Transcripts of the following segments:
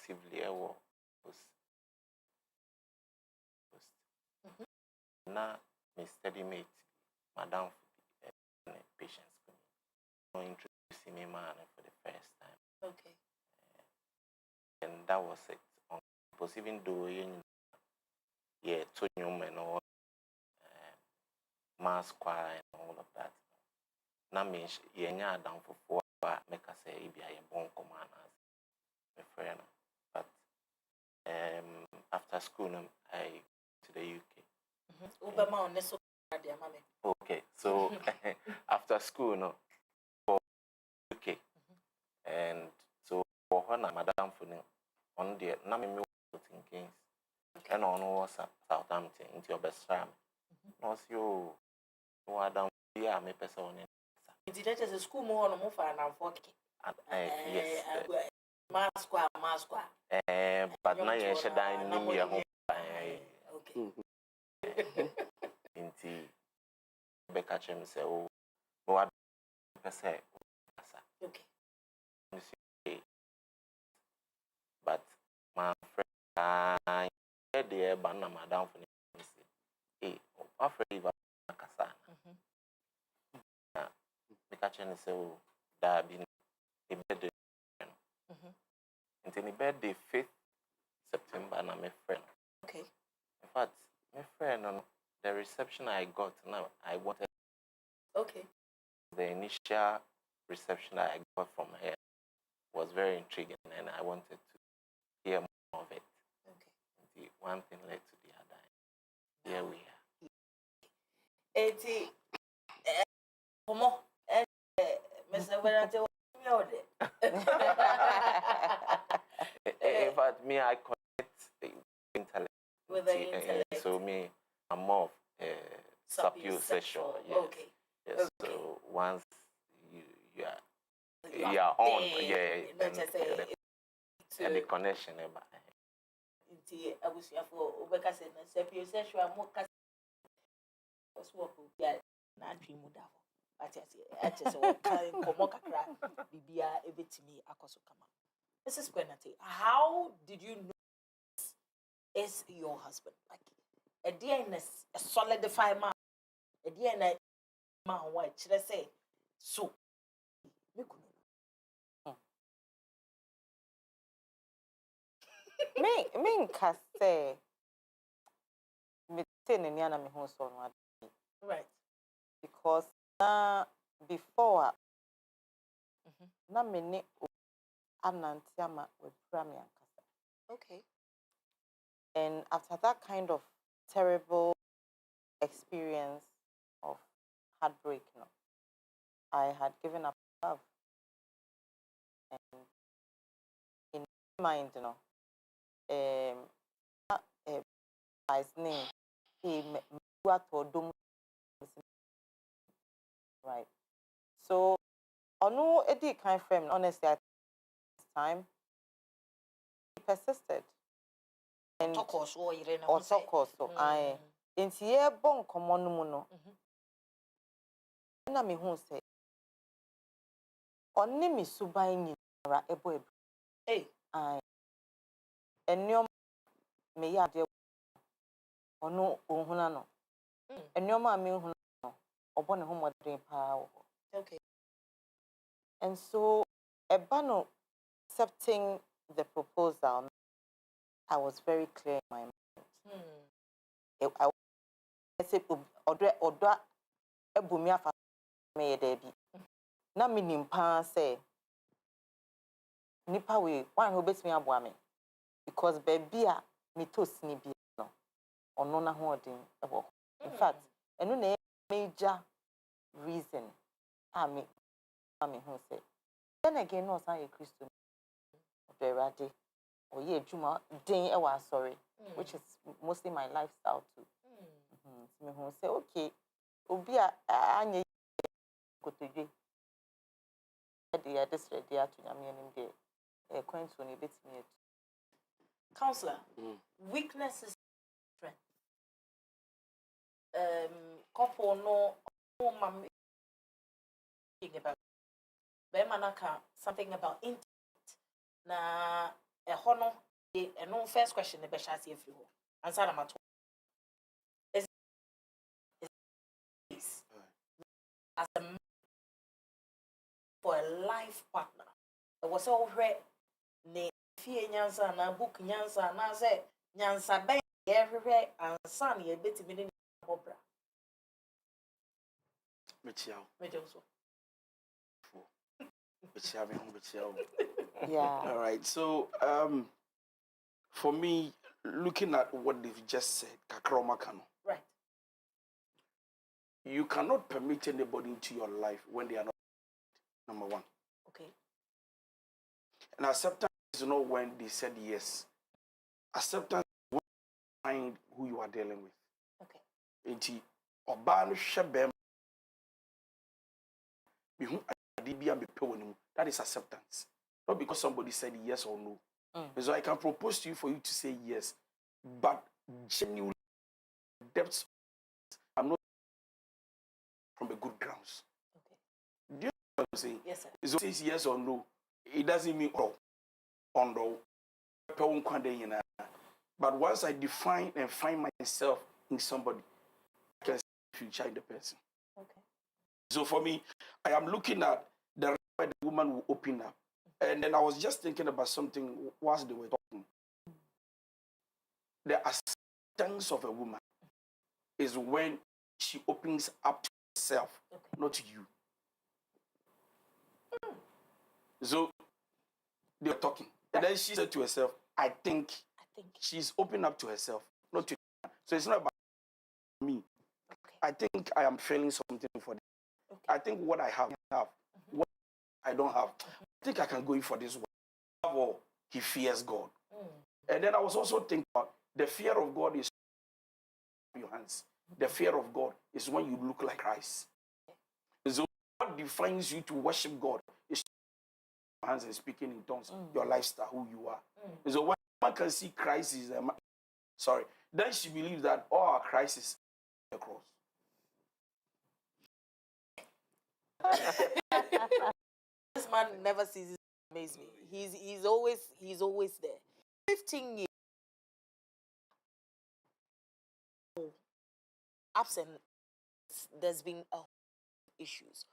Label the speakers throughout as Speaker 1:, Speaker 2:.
Speaker 1: exclusively was na my study mate, madam, patients, introducing me man for the first time.
Speaker 2: Okay.
Speaker 1: And that was it. Because even though to and all mass choir and all of that. Now means down for 4 make us say if I am born command as my friend. But after school I to the UK. Okay, so after school for UK and so for her madam for on the na me thinking and on was Southampton into your best time. No you no adam yeah me person
Speaker 2: did that as a school more on for an
Speaker 1: yes
Speaker 2: mask
Speaker 1: but now you should die in your home.
Speaker 2: Okay.
Speaker 1: Inti Becca Chem say oh no say okay. But my friend the banana madam for me say afraid of kasa Becca Chem say oh that be a birthday until the birthday 5th September na my friend.
Speaker 2: Okay.
Speaker 1: In fact, my friend the reception I got now I wanted.
Speaker 2: Okay.
Speaker 1: The initial reception I got from her was very intriguing and I wanted to hear more of it. Okay. One thing led to the other. Here we are. In fact, me, I connect intellect
Speaker 2: with the intellect.
Speaker 1: So me, I'm more of sapiosexual. Yes.
Speaker 2: Okay.
Speaker 1: Yes.
Speaker 2: Okay.
Speaker 1: So once you are on, and the connection about.
Speaker 2: I was here for Obeka said sapiosexual more was what we are not dream of. I just Komokakra, Bibia, Evitimi, Akosokama. Mrs. Gwenate, how did you know this is your husband? Like a DNS, a solidified man, a DNA man, what should I say? So,
Speaker 3: me say me say ni ana me ho so no
Speaker 2: right,
Speaker 3: because before na me ne ananti ama we pra me ankasa.
Speaker 2: Okay.
Speaker 3: And after that kind of terrible experience of heartbreak, I had given up love. And in my mind, his name, right. So, on no edit kind frame, honestly, at this time, he persisted. And so I in here bon common muno. Na me who say on me subai ra ebo.
Speaker 2: Hey,
Speaker 3: I enyo me ya de ono ohuna no. Enyo ma me ohuna no. Obo ne ho modern pa.
Speaker 2: Okay.
Speaker 3: And so Ebano accepting the proposal, I was very clear in my mind. I said, Oda Ebumia for me, Debbie. Na minimpa say, Nipa we, one who bets me a woman. Because baby, me to snippy no, or none of holding. In fact, and no major reason, I mean, who say. Then again, no, I a Christian. Berade, or ye Juma, day I was sorry, which is mostly my lifestyle too. Me who say, okay, Obia, I go to you. They are this ready to Yamian in there. A coin to bit me.
Speaker 2: Counselor, weaknesses, strength. Couple no, mum about Bemanaka, something about intellect. Na a honor, a no first question, the best if you answer them at as a man for a life partner. It was all read, ne fear nyansa na book nyansa na say nyansa ben everywhere and son ye bit in opera.
Speaker 3: Yeah.
Speaker 4: All right. So, for me, looking at what they've just said, Kakroma Kano.
Speaker 2: Right.
Speaker 4: You cannot permit anybody into your life when they are not, number one.
Speaker 2: Okay.
Speaker 4: And acceptance is not when they said yes. Acceptance is when you find who you are dealing with.
Speaker 2: Okay.
Speaker 4: That is acceptance. Not because somebody said yes or no. So I can propose to you for you to say yes, but genuinely, depths, I'm not from the good grounds.
Speaker 2: Okay.
Speaker 4: Do you know what I'm saying?
Speaker 2: Yes, sir.
Speaker 4: So it says yes or no. It doesn't mean on the. But once I define and find myself in somebody, I can see the future in the person.
Speaker 2: Okay. So
Speaker 4: for me, I am looking at the right way the woman will open up. And then I was just thinking about something whilst they were talking. The acceptance of a woman is when she opens up to herself, not to you. So they were talking. And then she said to herself, I think she's open up to herself, not to you. So it's not about me.
Speaker 2: Okay.
Speaker 4: I think I am feeling something for them.
Speaker 2: Okay.
Speaker 4: I think what I have, what I don't have. I think I can go in for this one. Or he fears God. And then I was also thinking about the fear of God is your hands. The fear of God is when you look like Christ. So what defines you to worship God is your hands and speaking in tongues, your lifestyle, who you are. So when one can see Christ is then she believes that all our Christ is the cross.
Speaker 2: This man never ceases to amaze me. He's always there. 15 years. Ups and there's been issues.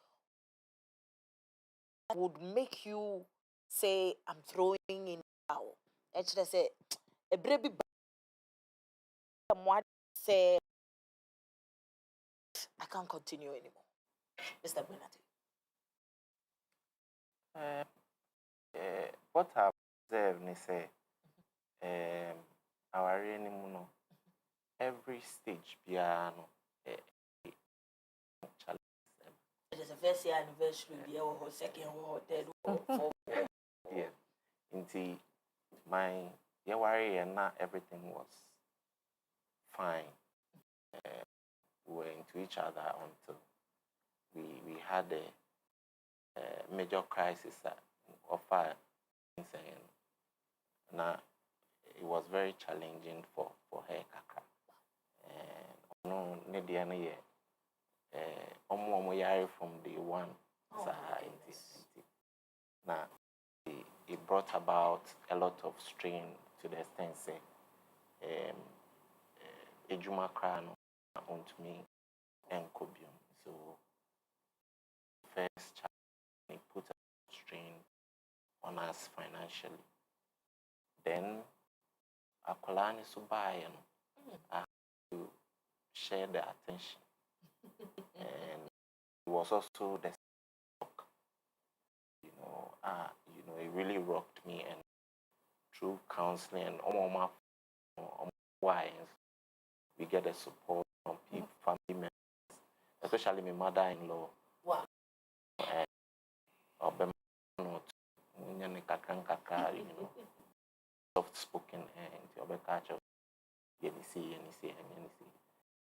Speaker 2: That would make you say, I'm throwing in now. Actually, I say, a baby someone say, I can't continue anymore. Mr. Benati.
Speaker 1: What I've observed, say, our no, every stage, piano, challenge.
Speaker 2: It is a first year anniversary, or second, or third, or fourth.
Speaker 1: Yeah. Indeed, my worry and not everything was fine. We were into each other until we had a major crisis of fire. Now, it was very challenging for her, Kaka. And no, Nediana, from day one. Now, it brought about a lot of strain to the extent, say, Ejuma Crown onto me and Kobium. So, first challenge, it put a strain on us financially. Then, Akolani Subayan, I had to share the attention. And it was also the shock. It really rocked me, and through counseling and we get the support from people, family members, especially my mother-in-law.
Speaker 2: Wow.
Speaker 1: Soft spoken and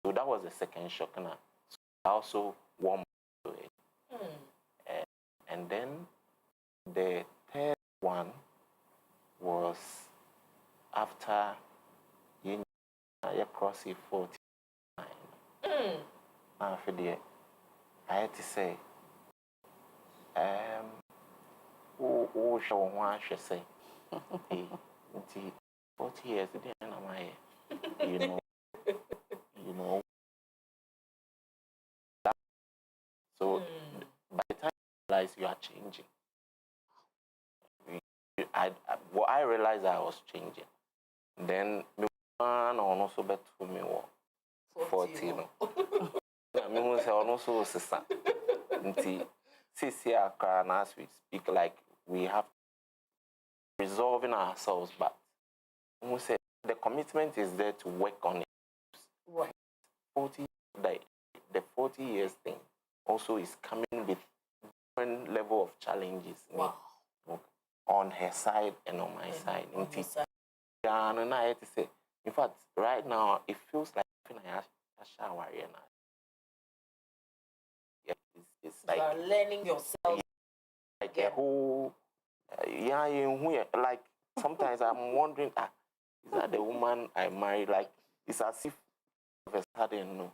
Speaker 1: so that was the second shock. So I also warmed to it. And then the third one was after you cross 49. I had to say, show one, I should say. until 40 years, then am I, you know, you know. So by the time you realize you are changing, what I realized I was changing. Then me one on also bet to me 40, you know. I mean, we say also sister. Until CCR as we speak, like we have resolving ourselves, but we say the commitment is there to work on it.
Speaker 2: Right.
Speaker 1: 40, the 40 years thing also is coming with different level of challenges.
Speaker 2: Wow.
Speaker 1: On her side and on my side.
Speaker 2: On your side.
Speaker 1: Yeah, and I had to say, in fact, right now it feels like I have a shower now. Yeah, it's like
Speaker 2: you are learning yourself.
Speaker 1: Like a whole, like sometimes I'm wondering, is that the woman I married? Like, it's as if all of a sudden,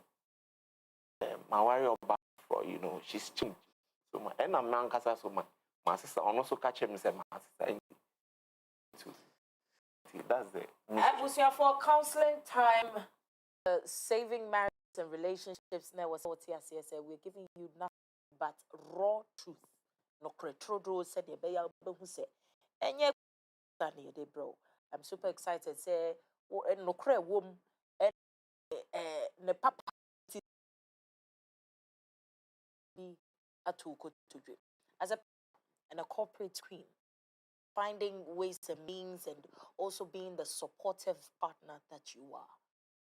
Speaker 1: my worry about, you know, she's changed. So my and I'm man casa so my sister also catch him say my sister. That's the
Speaker 2: And for counseling time, saving marriages and relationships. Now was what we're giving you nothing but raw truth. No cretro said the bear who said, and yet, bro. I'm super excited. Say, no cre womb and ne papa to do as a and a corporate queen, finding ways and means and also being the supportive partner that you are.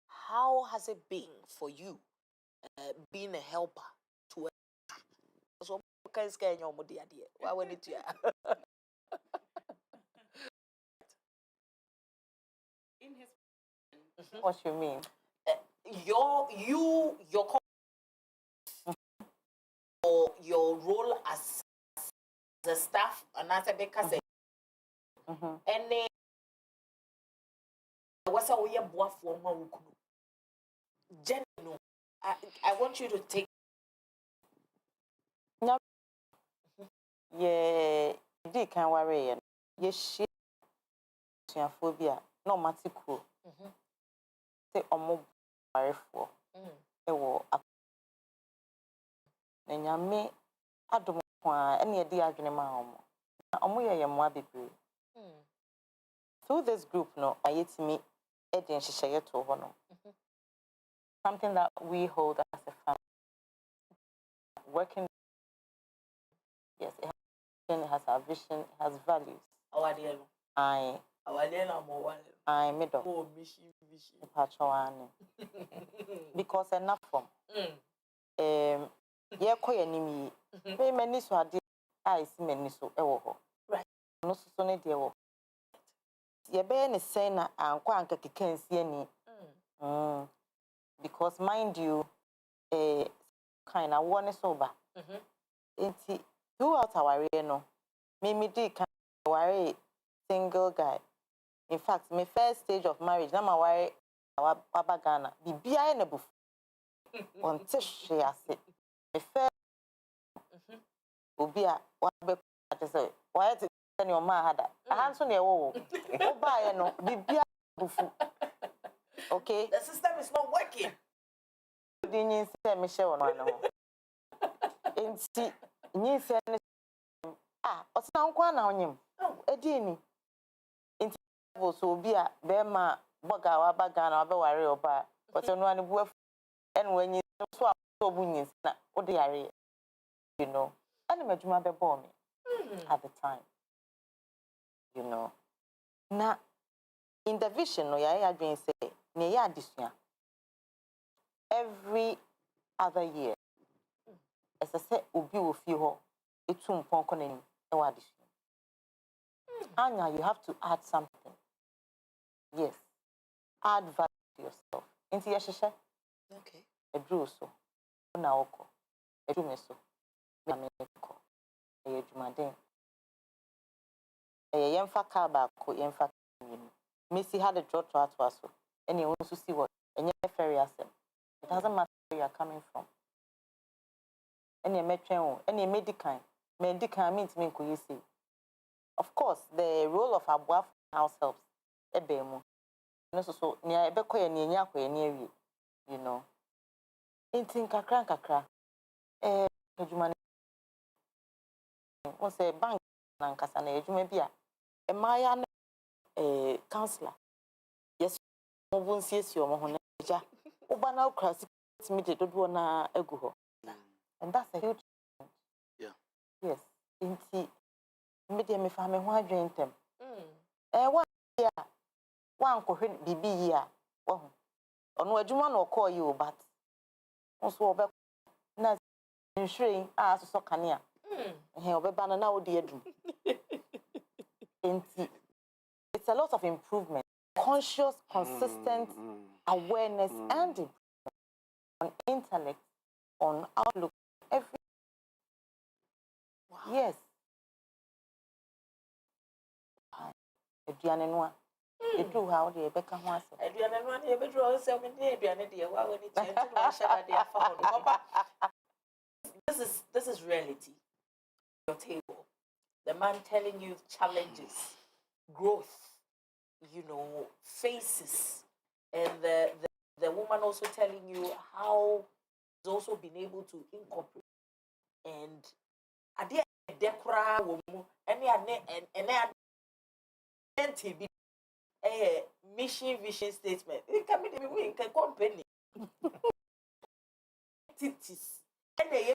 Speaker 2: How has it been for you being a helper to a so why would it
Speaker 3: In his what you mean?
Speaker 2: Your role as the staff and as a because and then what's our year boy for Jen, I want you to take
Speaker 3: no yeah di kan worry ye share phobia no matiko say omo warefo e wo na nyame adom kwa ene di adwene ma omo ye mo bebre through this group no ayetimi edin hyehyeye to ho no something that we hold as a family working yes it has our vision, it has values. I middle. Because enough from yeah, koy enemy. Pay many so ade I see many so ewo.
Speaker 2: Right.
Speaker 3: No so ne de wo. Ye be ne say na ankwa anka kekensi ani. Because mind you, kind of one is over. Throughout our year, no, me did kind of worry single guy. In fact, my first stage of marriage, now my worry our Baba Ghana, be in a buff. On tish, she has it. My first will be a what I say, why is it your man had that? I answer your oh, buy no, be okay.
Speaker 2: The system is not working.
Speaker 3: Didn't say Michelle no and see ni say osina nkwa na onyem edi ni inti so obi a be ma boga wa baga na oba ware oba osino ani bu en wanyi so obu nyin na odi yare you know ani madwuma be bo me at the time you know na in the vision no ya adwen say ne ya adesua every other year as I say obi wo fie ho etu mpon konani e wa adesua Anya, you have to add something. Yes. Add value to yourself. Into your shisha?
Speaker 2: Okay.
Speaker 3: A drew so. Na oko. A drew me so. Me ameko. A jumadin. A yemfa kaba ko yemfa yin. Missy had a draw to us also. And you want to see what? And you're ferry asset. It doesn't matter where you're coming from. And you metro, and you medical. Medical means me could you see. Of course, the role of Abuaf house helps. Ebemo. No so near ebeko ye near yakwe near you know. Intin kakra. Ejuma o say bank na nkasa na ejuma bia. Emaya counselor. Yes, mo won siesie omo ho na ja. Oba na okra me de dodo na egu ho. And that's a huge challenge.
Speaker 4: Yeah.
Speaker 3: Yes. Inti me de me fa me ho adwen tem. Wa ya wa ankohwe bibi yi a wo ho. Ono adwuma na okọ yi o but. Nso obe na nhwiren a so kanea. Obeba na wo de adum. Inti it's a lot of improvement. Conscious, consistent awareness and improvement on intellect, on outlook, every. Wow. Yes. Eduane noa. Edu how dey beka ho ase.
Speaker 2: Eduane noa na ebedu o se me dey eduane dey wa we ni chenti no wa sha dey afa ho no. This is reality. Your table. The man telling you challenges, growth, you know, faces, and the woman also telling you how she's also been able to incorporate and ade dekora wo mu ene ane mission vision statement it can be the we can company entities ene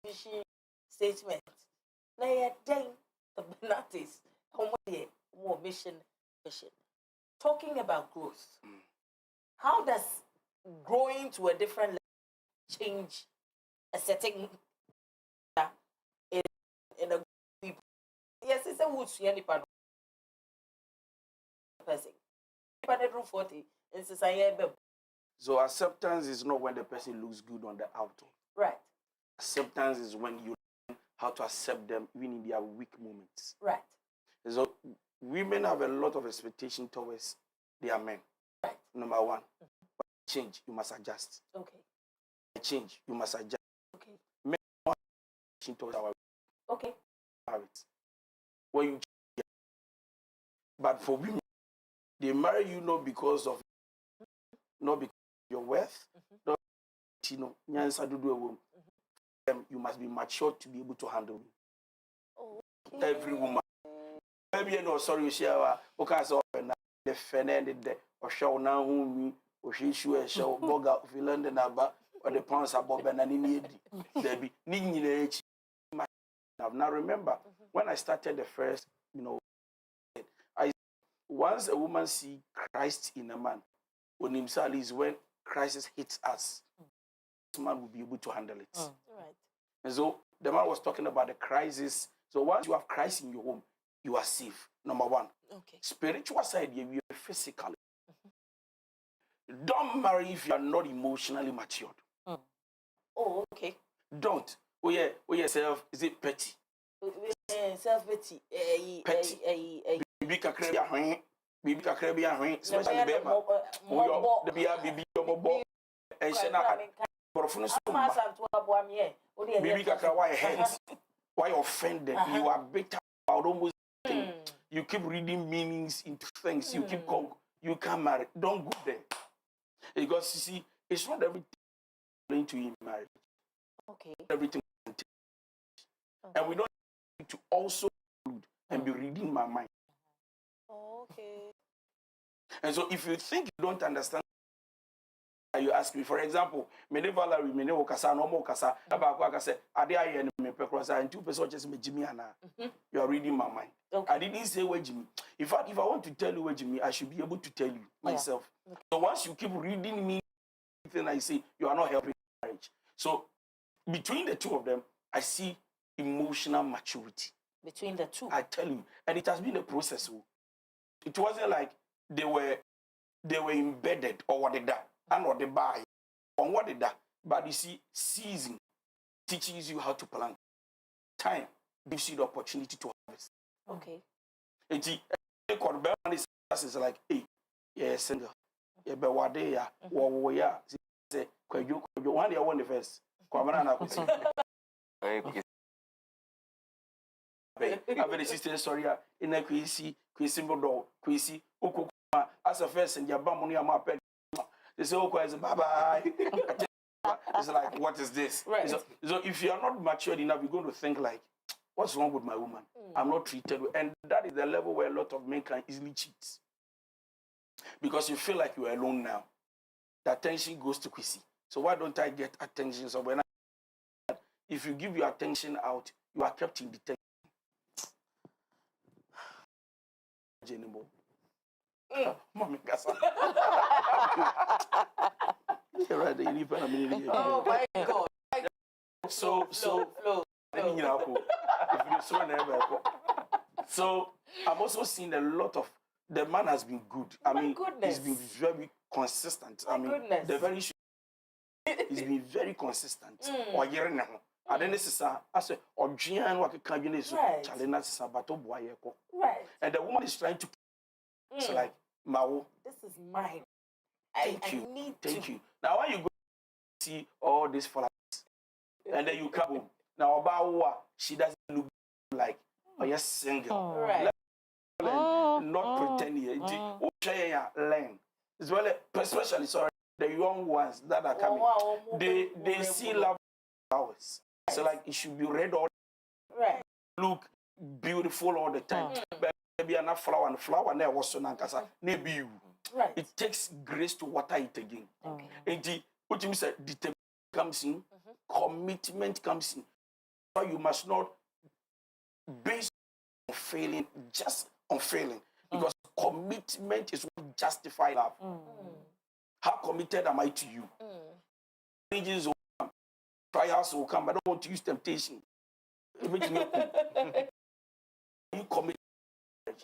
Speaker 2: vision statement na ye den the benatis more mission vision. Talking about growth, how does growing to a different level change a setting in a people? Yes, it's a wood to any person. People 40 in society.
Speaker 4: So acceptance is not when the person looks good on the outer.
Speaker 2: Right.
Speaker 4: Acceptance is when you learn how to accept them even in their weak moments.
Speaker 2: Right.
Speaker 4: So women have a lot of expectation towards their men.
Speaker 2: Right.
Speaker 4: Number one, change, you must adjust.
Speaker 2: Okay.
Speaker 4: Change, you must adjust.
Speaker 2: Okay.
Speaker 4: Men want change towards our
Speaker 2: okay.
Speaker 4: marriage. When you change, but for women, they marry you not because of your worth, not you know, you must be mature to be able to handle it.
Speaker 2: Oh,
Speaker 4: okay. Every woman. Maybe no sorry, share okay, so the fenend or show now whom or she show boga of London about or the pounds above and any there be nini. Now remember when I started the first, you know, once a woman see Christ in a man, on himself is when crisis hits us, this man will be able to handle it.
Speaker 2: Right.
Speaker 4: And so the man was talking about the crisis. So once you have Christ in your home, you are safe. Number one.
Speaker 2: Okay.
Speaker 4: Spiritual side, you are physically. Don't marry if you are not emotionally matured.
Speaker 2: Oh, okay.
Speaker 4: Don't. Oh yeah, self. Is it petty?
Speaker 2: Self-pity.
Speaker 4: Petty. Bibi kakrebi ahwen. Especially bema. Bibi yomobo. Enshena borofunu sumba. Bibi kakra why hurt? Why offended? You are bitter about almost thing. You keep reading meanings into things. You can't marry. Don't go there. Because you see, it's not everything going to in marriage.
Speaker 2: Okay.
Speaker 4: Everything. Okay. And we don't need to also read and be reading my mind.
Speaker 2: Okay.
Speaker 4: And so if you think you don't understand, you ask me, for example, mene Valerie, mene okasa, no more kasa, about say, Ade I me pekrosa, and 2 persons just me Jimmy Anna. You are reading my mind.
Speaker 2: Okay.
Speaker 4: I didn't say where Jimmy. In fact, if I want to tell you where Jimmy, I should be able to tell you myself.
Speaker 2: Okay.
Speaker 4: So once you keep reading me, everything I say, you are not helping marriage. So between the two of them, I see emotional maturity.
Speaker 2: Between the two.
Speaker 4: I tell you, and it has been a process. It wasn't like they were embedded or what they done and what they buy on what they done. But you see, season teaches you how to plant. Time gives you the opportunity to harvest.
Speaker 2: Okay.
Speaker 4: And is like, hey, yeah, single. Yeah, but what they are, what yeah, say, you one day I want the first. have a sister story in a Quisi, Quisibodo, Quisi, Okuma, as a first and Yabamonia Mapet. They say, okay, bye bye. It's like, what is this?
Speaker 2: Right.
Speaker 4: So if you are not matured enough, you're going to think like, what's wrong with my woman? I'm not treated well. And that is the level where a lot of men can easily cheat. Because you feel like you are alone now. The attention goes to Kwesi. So why don't I get attention? So if you give your attention out, you are kept in detention. Anymore. Mommy,
Speaker 2: Oh my God.
Speaker 4: So I'm also seeing a lot of the man has been good. I mean, he's been very consistent. I mean, he's been very consistent. Or and then this is I say
Speaker 2: Right.
Speaker 4: and the woman is trying to so like Mao.
Speaker 2: This is mine.
Speaker 4: Thank you. Now when you go see all this flowers, and then you come home. Now about she doesn't look like you're single.
Speaker 2: Right.
Speaker 4: Not pretend here. Learn. It's well, especially sorry, the young ones that are coming. They see love flowers. So like it should be red all
Speaker 2: right.
Speaker 4: Look beautiful all the time. Maybe enough flower and flower never was so nankasa. Maybe you.
Speaker 2: Right.
Speaker 4: It takes grace to water it again.
Speaker 2: Okay.
Speaker 4: And what you said, determination comes in, commitment comes in. So you must not base on failing, just on failing. Because commitment is what justifies love. How committed am I to you? Challenges will come, trials will come. I don't want to use temptation. It makes me you committed.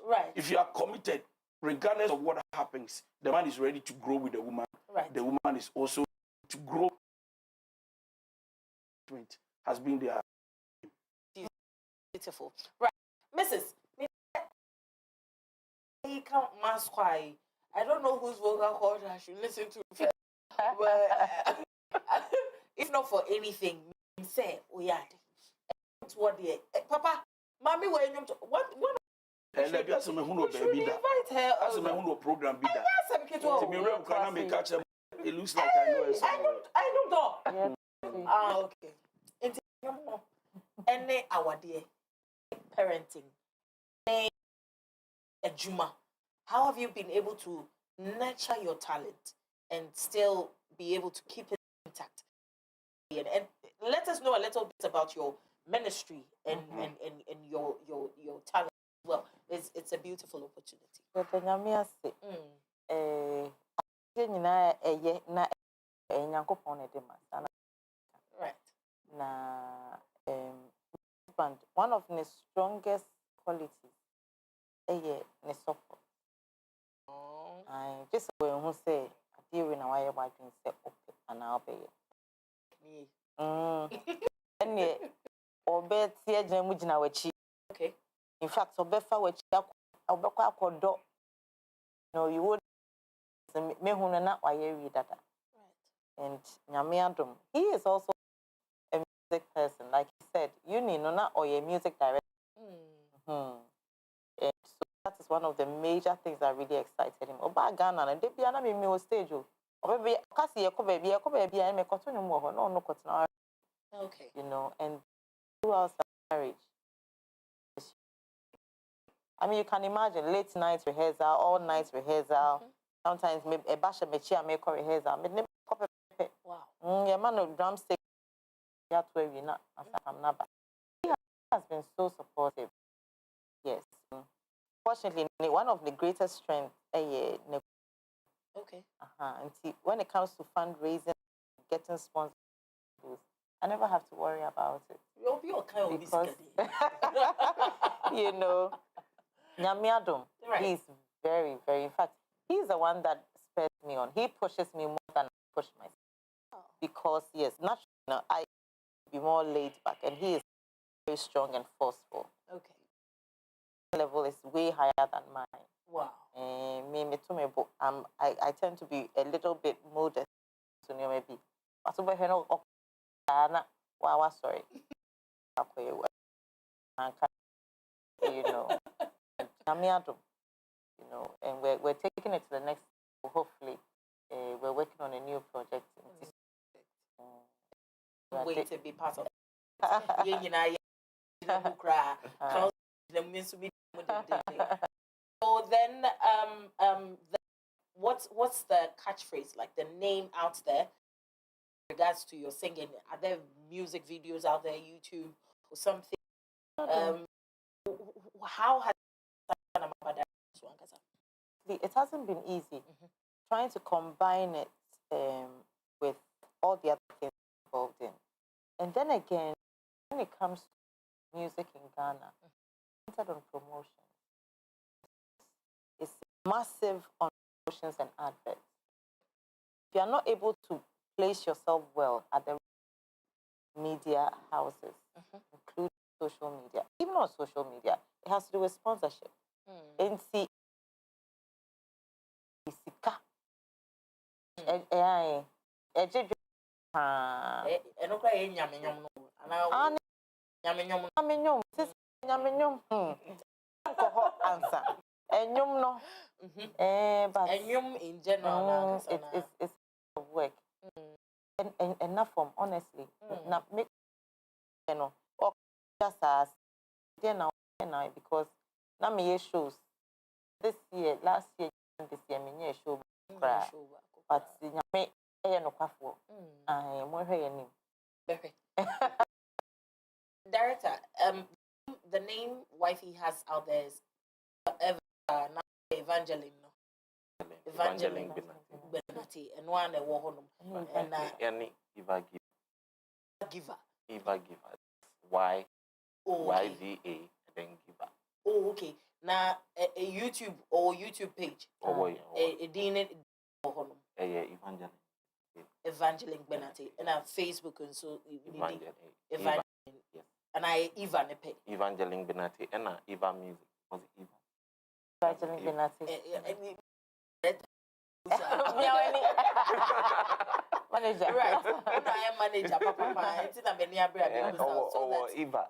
Speaker 2: Right.
Speaker 4: If you are committed, regardless of what happens, the man is ready to grow with the woman.
Speaker 2: Right.
Speaker 4: The woman is also to grow. Has been there.
Speaker 2: Beautiful. Right. Mrs. He can't mask why. I don't know whose vocal cord I should listen to first. But if not for anything, say, oh yeah. What the Papa, Mommy, when you what
Speaker 4: and let me who know baby that.
Speaker 2: Invite her.
Speaker 4: As a man who program be that.
Speaker 2: Yes,
Speaker 4: it looks like I know it.
Speaker 2: I don't know. Ah, okay. Any our dear parenting, a Juma. How have you been able to nurture your talent and still be able to keep it intact? And let us know a little bit about your ministry and your talent as well. It's a beautiful opportunity. Right.
Speaker 3: One of the strongest qualities is support. I just when who say I deal with now I can say okay and I'll pay it. And obey tear jamujina wachi.
Speaker 2: Okay.
Speaker 3: In fact, obefa wachi obekwa akodo. No, you would me who na why read that. And Nyamiadum, he is also a music person. Like he said, you need not or a music director. And so that is one of the major things that really excited him. Oba Ghana and they be an me stage. Or maybe Cassie, a baby, and make continue more. No, continue.
Speaker 2: Okay.
Speaker 3: You know, and throughout marriage. I mean, you can imagine late night rehearsal, all night rehearsal. Sometimes maybe a basha mechia make a rehearsal.
Speaker 2: Wow.
Speaker 3: Yeah, man of drumstick. That's where we not. He has been so supportive. Yes. Fortunately, one of the greatest strengths.
Speaker 2: Okay.
Speaker 3: And see, when it comes to fundraising, getting sponsors, I never have to worry about it.
Speaker 2: You'll be okay
Speaker 3: because, you know, Nyamiadum,
Speaker 2: right.
Speaker 3: He's very, very, in fact, he's the one that spurs me on. He pushes me more than I push myself. Because, yes, naturally, I be more laid back, and he is very strong and forceful.
Speaker 2: Okay.
Speaker 3: Level is way higher than mine.
Speaker 2: Wow.
Speaker 3: I tend to be a little bit modest. So maybe. Sorry. you know. Nyamiado, you know, and we're taking it to the next level, hopefully. We're working on a new project.
Speaker 2: Wait to be part of it. So then, what's the catchphrase, like the name out there in regards to your singing? Are there music videos out there, YouTube or something? How has
Speaker 3: it hasn't been easy trying to combine it with all the other things involved in. And then again, when it comes to music in Ghana, centered on promotion, it's massive on promotions and adverts. If you are not able to place yourself well at the media houses, including social media, even on social media, it has to do with sponsorship. NC Isika. Answer. But
Speaker 2: in general,
Speaker 3: it's work. And enough from honestly. Now make you know, or just as now because now me shows this year, last year, this year, me show but me no kwafo. Mo hwe ye nim.
Speaker 2: Director, the name wifey has out there is now Evangeline. Evangeline Benati, and one a war
Speaker 1: and Eva
Speaker 2: giver.
Speaker 1: Eva giver. Why? YVA and then giver.
Speaker 2: Oh, okay. Now a YouTube or YouTube page. A Dean Evangeline Benati, and a Facebook and so Evangeline.
Speaker 1: Yes.
Speaker 2: And I Eva Nepe.
Speaker 1: Evangeline Benati and Eva music. Was it Eva?
Speaker 3: Evangeline Benati. Manager.
Speaker 2: Right. I am manager, Papa. It's not many
Speaker 1: or Eva.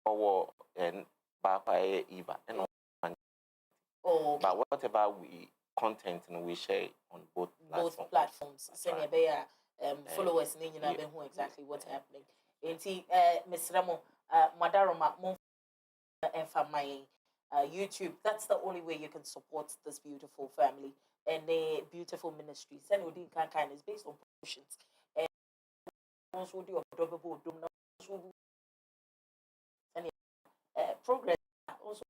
Speaker 1: Or and Papa Eva. And
Speaker 2: oh, okay.
Speaker 1: But whatever content we share on both
Speaker 2: platforms. Send followers know exactly what's happening. Miss Ramo, Madaroma, and for my YouTube, that's the only way you can support this beautiful family and a beautiful ministry. Send Udin Kankan is based on promotions. And also do a double progress. Also,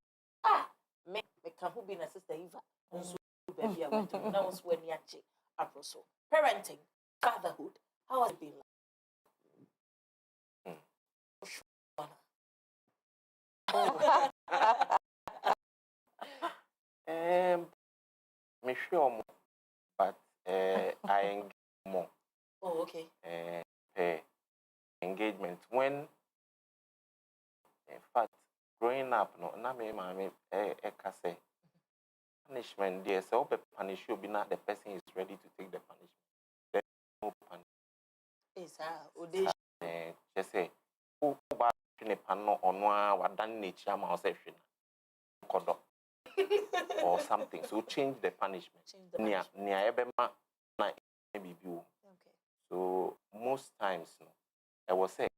Speaker 2: make who be a sister Eva. Also, baby, I went to announce when Yachi Aproso. Parenting, fatherhood, how has it been like?
Speaker 1: Me sure more, but I engage more.
Speaker 2: Oh, okay.
Speaker 1: Engagement when, in fact, growing up, no, na me say punishment there. So punish you, be not the person is ready to take the punishment. There's no punishment. Just say, who bad in a panel or no, what done nature, my session, or something. So change the punishment. Near maybe view.
Speaker 2: Okay.
Speaker 1: So most times, no, I was saying,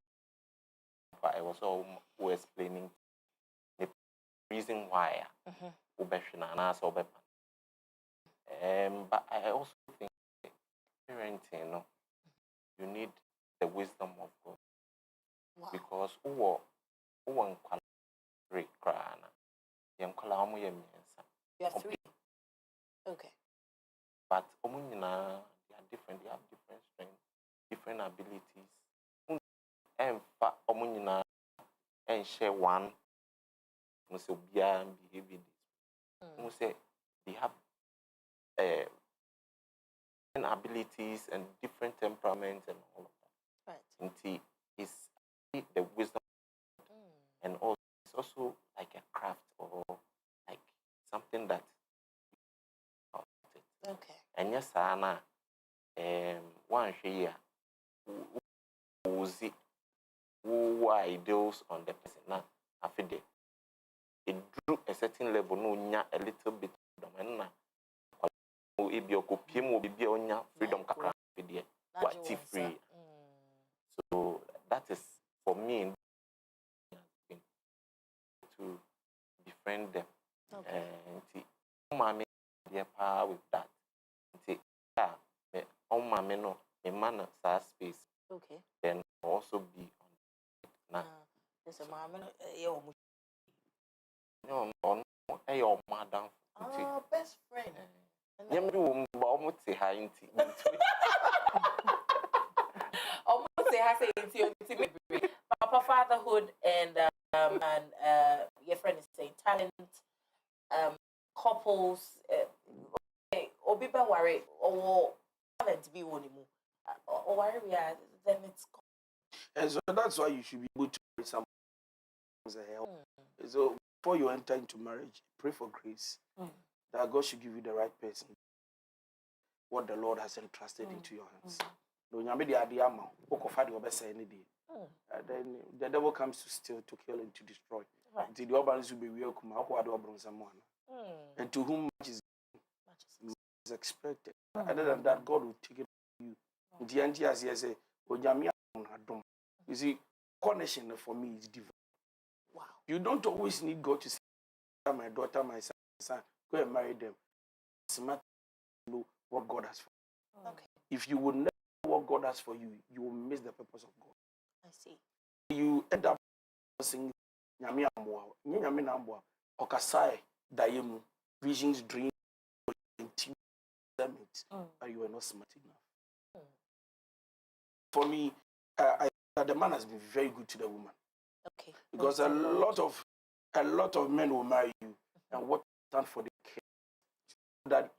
Speaker 1: I was all explaining the reason why. But I also think parenting, no, you need the wisdom of God.
Speaker 2: Wow.
Speaker 1: Because who you
Speaker 2: have 3. Okay.
Speaker 1: But they are different. They have different strengths, different abilities. And share one. Behavior. Say they have different abilities and different temperaments and all of that.
Speaker 2: Right.
Speaker 1: And it's the wisdom, and also it's also like a craft or like something that.
Speaker 2: Okay.
Speaker 1: And yes, Anna, one year, who ideals on the person now, after it drew a certain level, no, a little bit of them, and if you copy will be on your freedom, what free. So that is for me to befriend them. And mommy, dear power with that. On my meno, a man of that space.
Speaker 2: Okay.
Speaker 1: Then also be on now.
Speaker 2: There's a mamma,
Speaker 1: No, on your madam.
Speaker 2: best friend.
Speaker 1: You almost say hi in tea.
Speaker 2: Almost say I say Papa fatherhood and your friend is saying talent, couples, obi be worry or talent be one more. Or worry then it's
Speaker 4: And so that's why you should be able to pray some as a help. So before you enter into marriage, pray for grace. That God should give you the right person. What the Lord has entrusted into your hands. Then the devil comes to steal, to kill, and to destroy. Until the urban will be real, and to whom much is expected. Other than that, God will take it from you. You see, connection for me is divine.
Speaker 2: wow.
Speaker 4: You don't always need God to say, my daughter, my son, go and marry them. It's matter to know what God has for you.
Speaker 2: Okay.
Speaker 4: If you would never know what God has for you, you will miss the purpose of God.
Speaker 2: I see.
Speaker 4: You end up saying, Nyame amboa, Nyame namboa, Okasai, Dayemu, visions, dreams, but you are not smart enough. For me, the man has been very good to the woman.
Speaker 2: Okay.
Speaker 4: Because a lot of men will marry you, and what stand for the care that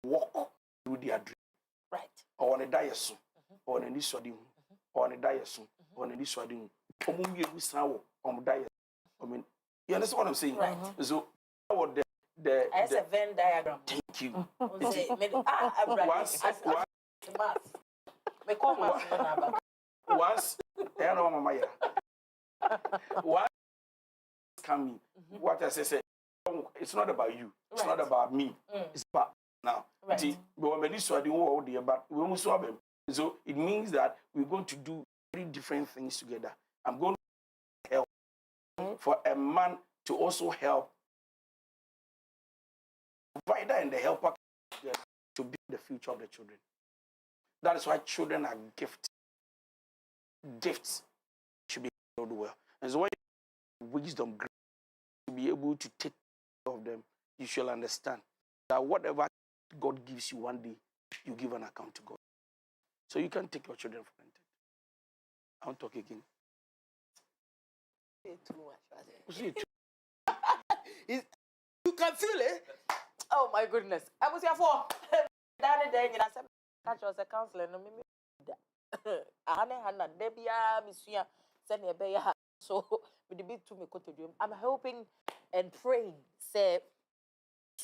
Speaker 4: walk through their dream.
Speaker 2: Right.
Speaker 4: Or on a diason, or on a niswadin, or on a diason, or on a niswadin. I mean, you understand what I'm saying?
Speaker 2: Right.
Speaker 4: So, as
Speaker 2: a Venn diagram.
Speaker 4: Thank you. Once, once coming, what I say, it's not about you, it's not about me, it's about now.
Speaker 2: Right.
Speaker 4: So it means that we're going to do 3 different things together. I'm going to help for a man to also help the provider and the helper to build the future of the children. That is why children are gifts. Gifts should be held well. And so when you have wisdom to be able to take care of them, you shall understand that whatever God gives you one day, you give an account to God. So you can't take your children for granted. I won't talk again.
Speaker 2: Too much.
Speaker 4: You can feel it.
Speaker 2: Oh my goodness. I was here for that day, and I said, catch us a counselor. No, me. Hannah, Debia, Monsieur, send me a bear. So, with the bit to me, I'm hoping and praying, say,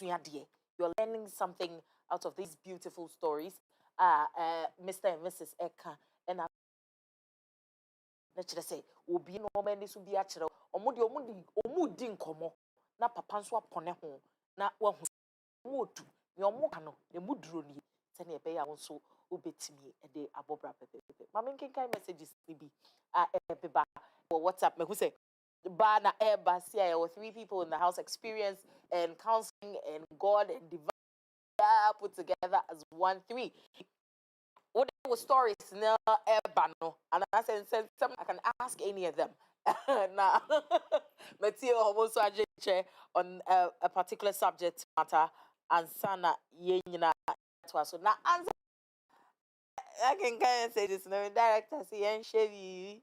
Speaker 2: you're learning something out of these beautiful stories. Mr. and Mrs. Eka, and I let's say, will be no man, this will be actual, or Omudi incomo, na papanswa poneho, na one who to your mokano, the mudroni, send a bay also, obey me a day above pepe. Mamma can kind messages, maybe, beba, or WhatsApp, me who say, Bana Eba, see, I were 3 people in the house experience and counseling and God and divine put together as 1 3. What was stories now Ebano, and I said some I can ask any of them. Now, Matthew almost on a particular subject matter and sana yena so now answer. I can kind of say this no director see and Chevy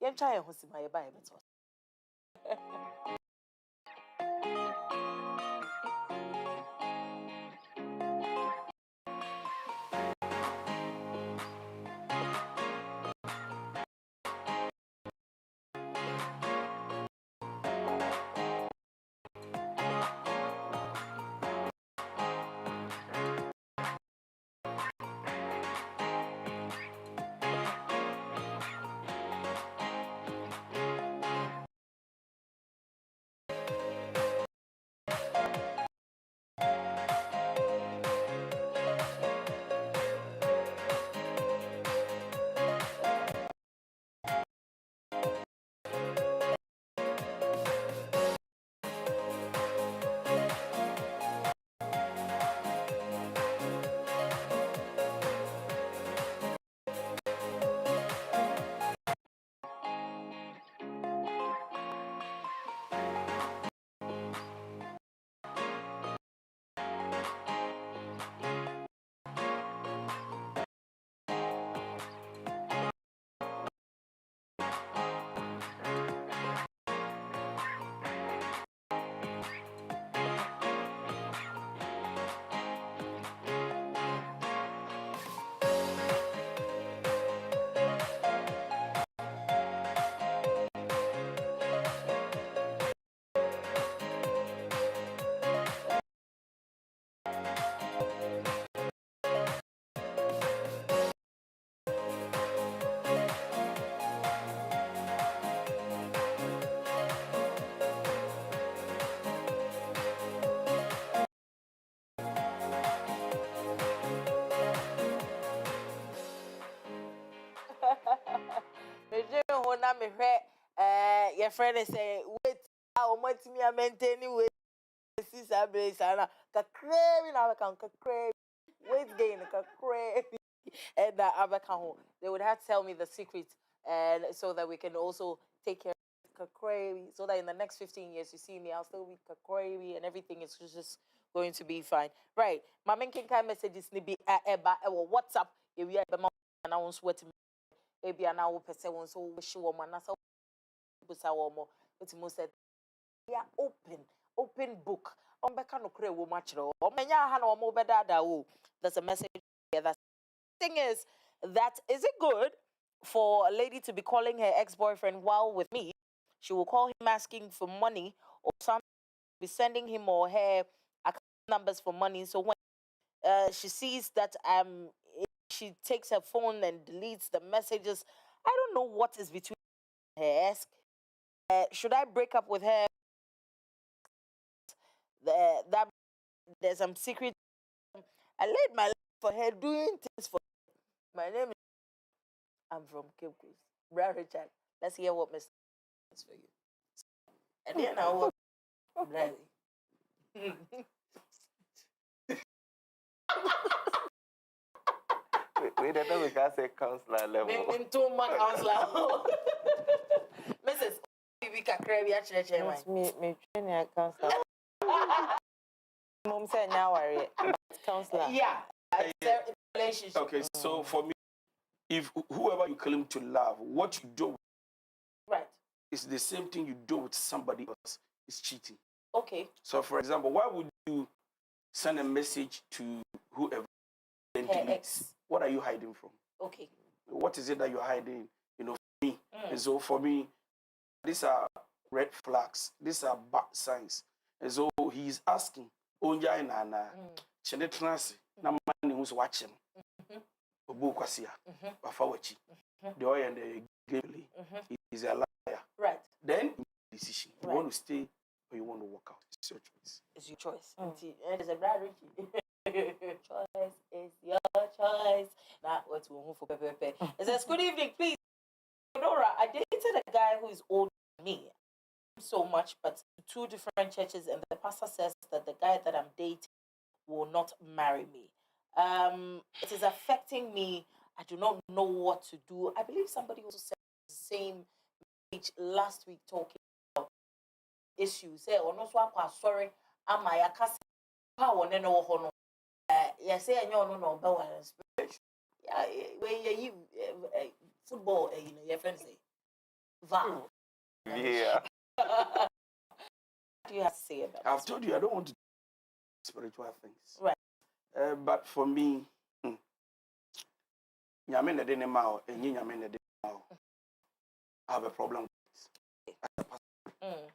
Speaker 2: yen try and host my Bible. me your friend is saying, wait, how much me I maintain weight? Sister Blaze, and a craving, I can crave, weight gain, a crave, and that I can. They would have to tell me the secret, and so that we can also take care of craving, so that in the next 15 years, you see me, I'll still be craving, and everything is just going to be fine. Right. My main kind messages need be WhatsApp. If you have announce what maybe an hour per se one so wish woman as a said they are open book. There's a message here. The thing is that is it good for a lady to be calling her ex-boyfriend while with me? She will call him asking for money or something, be sending him or her account numbers for money. So when she sees that she takes her phone and deletes the messages. I don't know what is between her. Should I break up with her? That there's some secret. I laid my life for her doing things for her. My name is. I'm from Cape Coast. Brad Richard. Let's hear what Mr. is for you. And then I will.
Speaker 1: We don't know we can say counselor level.
Speaker 2: Me too much counselor. Mrs. We can crave your church.
Speaker 3: Me train your counselor. Mom said now worry. Counselor.
Speaker 2: Yeah. Relationship.
Speaker 4: Okay, so for me, if whoever you claim to love, what you do
Speaker 2: right
Speaker 4: is the same thing you do with somebody else is cheating.
Speaker 2: Okay.
Speaker 4: So for example, why would you send a message to whoever then
Speaker 2: Her
Speaker 4: delete?
Speaker 2: ex.
Speaker 4: What are you hiding from?
Speaker 2: Okay.
Speaker 4: What is it that you're hiding? For me. And so for me, these are red flags. These are bad signs. And so he's asking, Onja nana, chene transi, na mani who's watching. Obu kwasia, wafawachi. The oil and the gay, he's a liar.
Speaker 2: Right.
Speaker 4: Then decision. You want to stay or you want to walk out. It's your choice.
Speaker 2: It's your choice. It's a Brad Richie. Choice is your choice. Now, what's wrong for Pepe? It says, good evening, please. Nora, I dated a guy who is older than me so much, but two different churches, and the pastor says that the guy that I'm dating will not marry me. It is affecting me. I do not know what to do. I believe somebody also said the same page last week talking about issues. Say, or no, sorry, am I a cast power? No, yes, no, yeah, you football, your friends say, VAR.
Speaker 1: Yeah.
Speaker 2: What do you have to say about
Speaker 4: I've told you I don't want to do spiritual things.
Speaker 2: Right.
Speaker 4: But for me, I have a problem with it.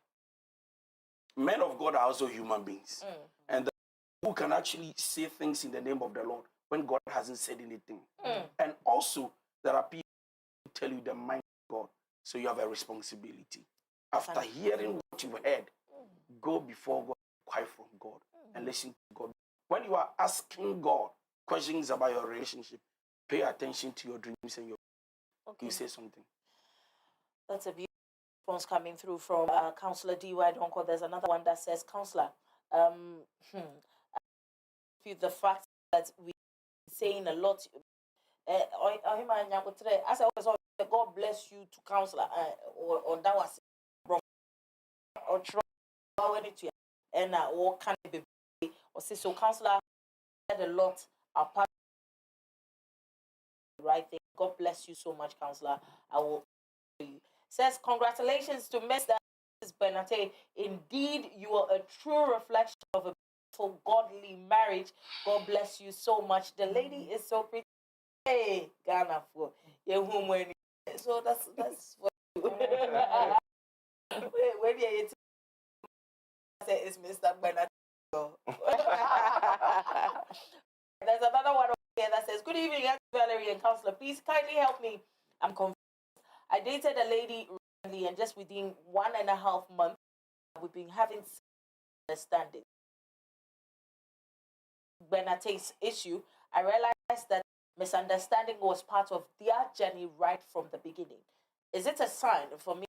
Speaker 4: Men of God are also human beings. And who can actually say things in the name of the Lord when God hasn't said anything. And also, there are people who tell you the mind of God. So you have a responsibility. After hearing what you've heard, go before God, cry from God, and listen to God. When you are asking God questions about your relationship, pay attention to your dreams and your. Okay. You say something.
Speaker 2: That's a beautiful response coming through from Counselor DYD. There's another one that says, Counselor, the fact that we're saying a lot. I said, God bless you to Counselor, or that was or try and what can it be? Or say, so Counselor said a lot apart. Right thing. God bless you so much, Counselor. I will you. Says, congratulations to Mr. Benate. Indeed, you are a true reflection of a beautiful, godly marriage. God bless you so much. The lady is so pretty. Hey, Ghana for your woman. So that's for you. When you say it's Mr. Benate. There's another one over here that says, good evening, Valerie and Counselor. Please kindly help me. I'm confused. I dated a lady recently, and just within 1.5 months, we've been having understanding. Benate's issue, I realized that misunderstanding was part of their journey right from the beginning. is it a sign for me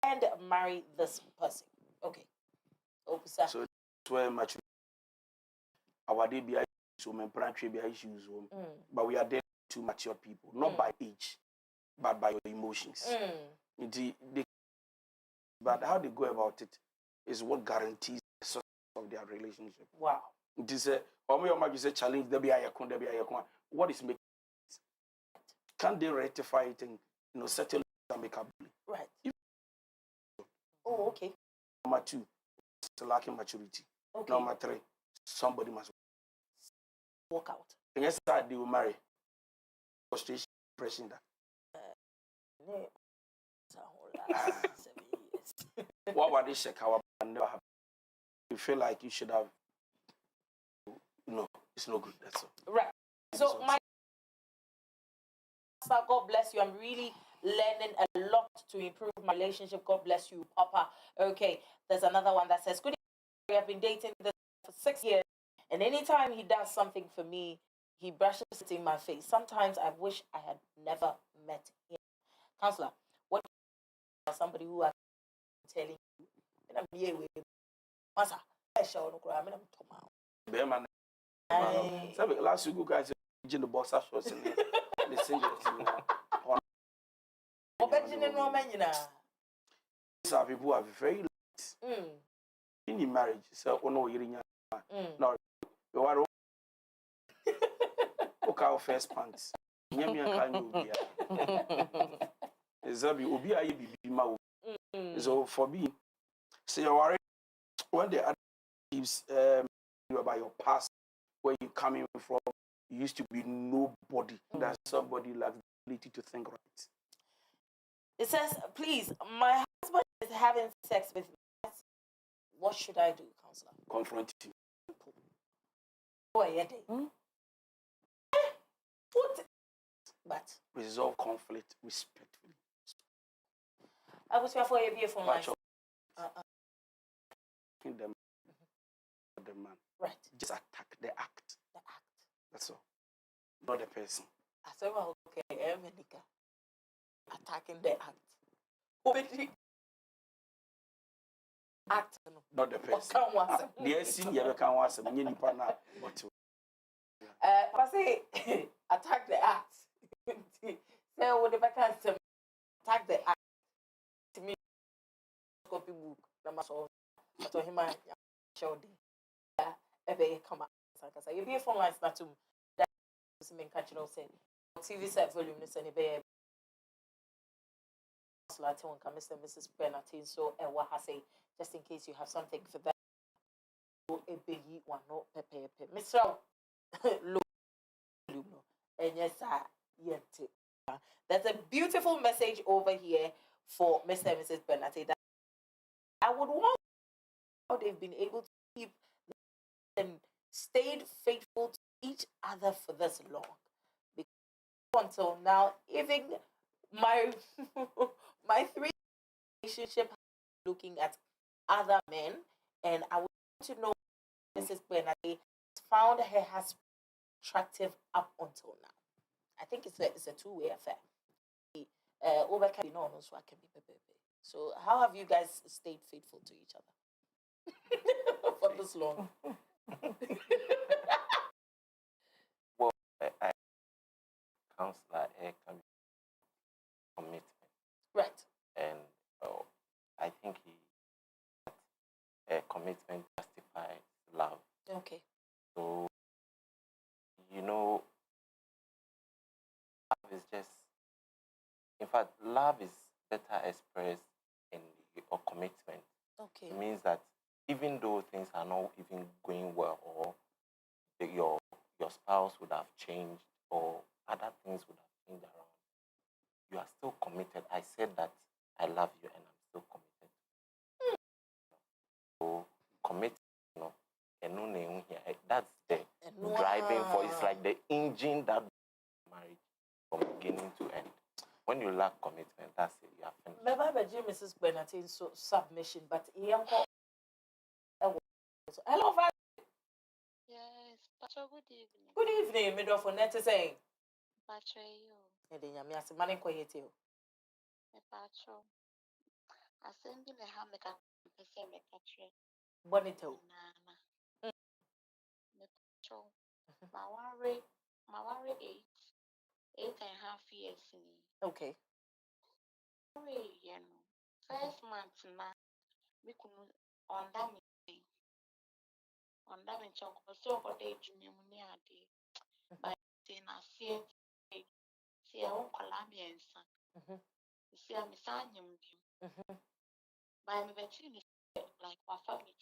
Speaker 2: and marry this person? Okay.
Speaker 4: So that's where much our day be so men branch be issues, but we are there to mature people, not by age, but by your emotions. But how they go about it is what guarantees the success of their relationship.
Speaker 2: Wow.
Speaker 4: It is a challenge. What is making it? Can they rectify it and settle it amicably?
Speaker 2: Right.
Speaker 4: If,
Speaker 2: okay.
Speaker 4: Number 2, it's lacking maturity.
Speaker 2: Okay.
Speaker 4: Number 3, somebody must
Speaker 2: walk out.
Speaker 4: And yes, they will marry. Frustration, depression. What were they check? How never happen? You feel like you should have. No, it's no good. That's all.
Speaker 2: Right. So my God bless you. I'm really learning a lot to improve my relationship. God bless you, Papa. Okay. There's another one that says, "Good evening. We have been dating this for 6 years, and anytime he does something for me, he brushes it in my face. Sometimes I wish I had never met him." Counselor, what about somebody who I'm telling you, and I'm here with Masa, I shall not cry. I'm
Speaker 4: Last week, guys, in the box shorts and the singers. These are people who are very late in marriage. So, no, you're no, you are okay. First pants. So for me, say you are when the other gives you about your past, where you coming from, you used to be nobody. That somebody lacks the ability to think right.
Speaker 2: It says, "Please, my husband is having sex with me. What should I do, counselor?"
Speaker 4: Confront him.
Speaker 2: But
Speaker 4: resolve conflict respectfully.
Speaker 2: I was here for a beautiful life.
Speaker 4: The man.
Speaker 2: Right.
Speaker 4: Just attack the act.
Speaker 2: The act.
Speaker 4: That's all. Not the person.
Speaker 2: I said, well, okay, attacking the act. Act.
Speaker 4: Not the person. The scene you can watch some new partner.
Speaker 2: I say attack the act. Say what the vacancy attack the act. To me, copy book. Number so. I told him I showed him. Come out. So you be a phone line start to that mean catch it all say. TV set volume is any baby. Latin one come Mr. and Mrs. Bernatine. So what I say, just in case you have something for that. A big one, no pepe. Mr. And yes, there's a beautiful message over here for Mr. and Mrs. Bernatine. I would want how they've been able to keep and stayed faithful to each other for this long. Because until now, even my my 3 relationship looking at other men, and I want to know Mrs. Bernatine found her husband attractive up until now. I think it's a 2-way affair. So how have you guys stayed faithful to each other for this long?
Speaker 1: Well, I counselor can be commitment.
Speaker 2: Right.
Speaker 1: And I think commitment justifies love.
Speaker 2: Okay.
Speaker 1: So, love is just, in fact, love is better expressed in your commitment.
Speaker 2: Okay.
Speaker 1: It means that even though things are not even going well, or your spouse would have changed, or other things would have changed around, you are still committed. I said that I love you and I'm still committed. So commit, that's the driving force. It's like the engine that marriage from beginning to end. When you lack commitment, that's it. You are finished.
Speaker 2: Maybe Mrs. Bernatine so submission, but hello,
Speaker 5: Yes, Pastor, good evening.
Speaker 2: good evening, middle for net saying.
Speaker 5: Pastor, you.
Speaker 2: And then you money quiet you.
Speaker 5: Mepacho. Asɛm bi na ha meka mpɛ sɛ meka kyerɛ
Speaker 2: Bonito.
Speaker 5: Nana. Mepacho. Maware 8.5 years ni.
Speaker 2: Okay.
Speaker 5: You know, first month na me kunu onda me chonko so ko de jumi mu ni ade. But na see won kwala miensa. See me sanyem bi. By me betri ni like my family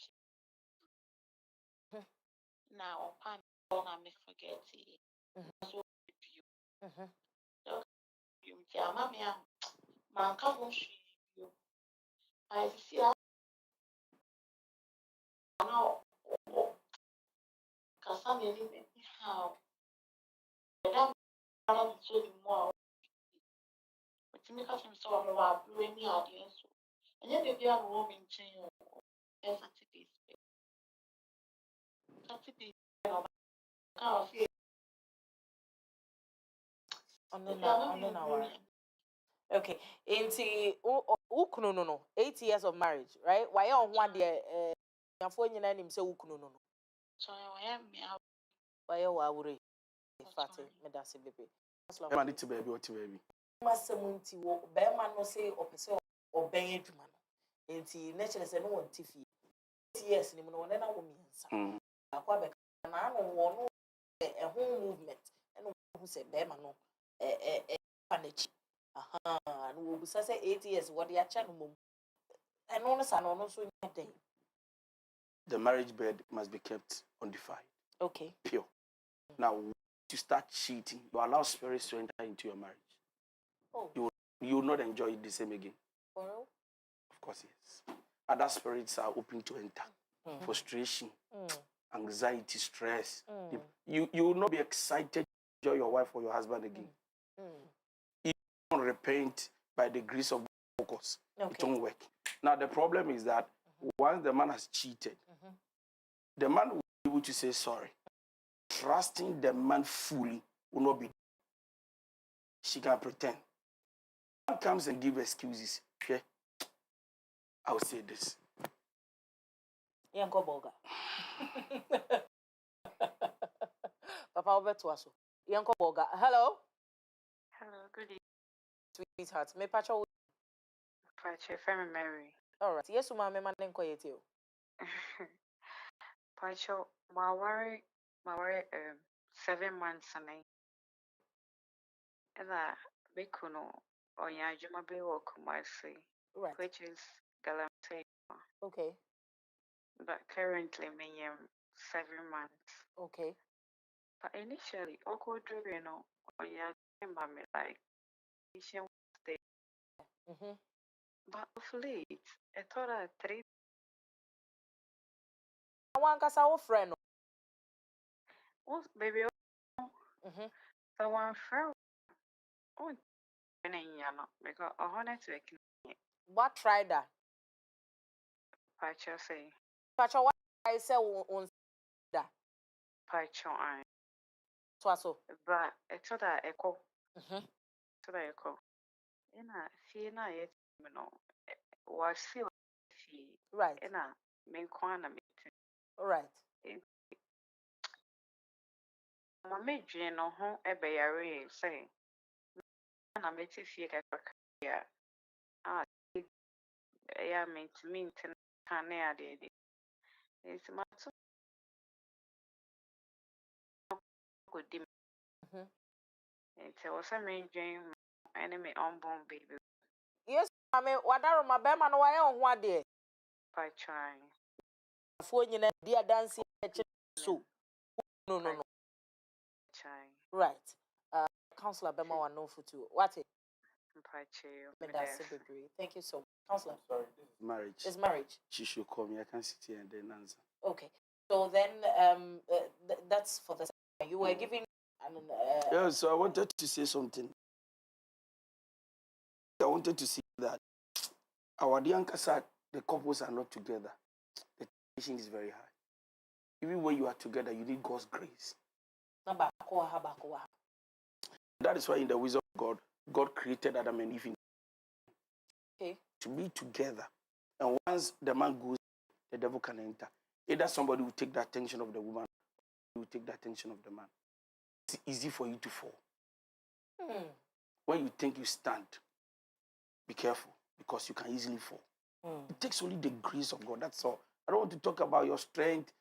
Speaker 5: na opa na me forget it. So you. So you ama me a man ka ho hwe you. I see now kasa me ni how that man so the more but me ka fim so no wa blue ni ade so. Enye de bia no wo me nchen o. Saturday. Saturday no ka fi
Speaker 2: On the hour. Okay. Into ukunu no 8 years of marriage, right? Why on one day for you name say ukunu no.
Speaker 5: so I am me
Speaker 2: Why wa wure. Fati me da se bebe.
Speaker 4: Ema ni ti baby o ti baby.
Speaker 2: Masemunti wo be ma no say opese oben adwuma no. Enti na chere se no won tifi. 8 years ni mo no na wo miensa. Akwa be na no wo no a whole movement. And who say be ma no panachi. Aha, and we will say 8 years what they are channel mum. And honest and honest so day.
Speaker 4: The marriage bed must be kept undefiled,
Speaker 2: Okay.
Speaker 4: pure. Now, to start cheating, you allow spirits to enter into your marriage.
Speaker 2: Oh.
Speaker 4: You will not enjoy it the same again.
Speaker 2: For real?
Speaker 4: Of course, yes. Other spirits are open to enter. Frustration, anxiety, stress. You will not be excited to enjoy your wife or your husband again. If you don't repent by the grace of focus, it won't work. Now, the problem is that once the man has cheated, the man will be able to say sorry. Trusting the man fully will not be. She can pretend. Man comes and give excuses. Okay, I will say this.
Speaker 2: Yanko Boga. Papa over to us. Yanko Boga. Hello?
Speaker 5: Hello, good evening.
Speaker 2: Sweetheart. Me pacho.
Speaker 5: Pache, Femi Mary.
Speaker 2: All right. Yes, mama, me man ko yeti.
Speaker 5: Pacho, my worry 7 months and I bekuno onya juma be wo Kumasi,
Speaker 2: Right.
Speaker 5: which is Galamsey.
Speaker 2: Okay.
Speaker 5: But currently me 7 months.
Speaker 2: Okay.
Speaker 5: But initially, Oko Drew, onya juma me like stay. But of late, I thought I 3
Speaker 2: I want kasa wo friend.
Speaker 5: was baby. So one friend, oh, because a honest working.
Speaker 2: What tried that?
Speaker 5: Pacho say,
Speaker 2: Pacho what I say on that.
Speaker 5: Pacho I.
Speaker 2: So.
Speaker 5: But I thought I echo. So I echo. And I feel na yet, was feel fee.
Speaker 2: Right.
Speaker 5: And I mean, Kwana meeting.
Speaker 2: Right.
Speaker 5: My major no home a bayare say, and I met if you get a career. Ah, I mean to mean to Canada. It's my good dim. It's a major enemy unborn baby
Speaker 2: Yes, I mean, what are my bear man why on one day?
Speaker 5: by trying.
Speaker 2: For you, dear dancing, so no.
Speaker 5: Trying.
Speaker 2: Right. Counselor Bema one no for two. What it? Thank you so much. Counselor.
Speaker 4: Sorry, this is marriage.
Speaker 2: It's marriage.
Speaker 4: She should call me. I can sit here and then answer.
Speaker 2: Okay. So then, that's for the. You were giving.
Speaker 4: Yeah. So I wanted to say something. I wanted to say that our Diankasa, the couples are not together. The tension is very high. Even when you are together, you need God's grace. That is why in the wisdom of God, God created Adam and Eve.
Speaker 2: Okay.
Speaker 4: To be together. And once the man goes, the devil can enter. Either somebody will take the attention of the woman, or will take the attention of the man. It's easy for you to fall. When you think you stand, be careful, because you can easily fall. It takes only the grace of God. That's all. I don't want to talk about your strength,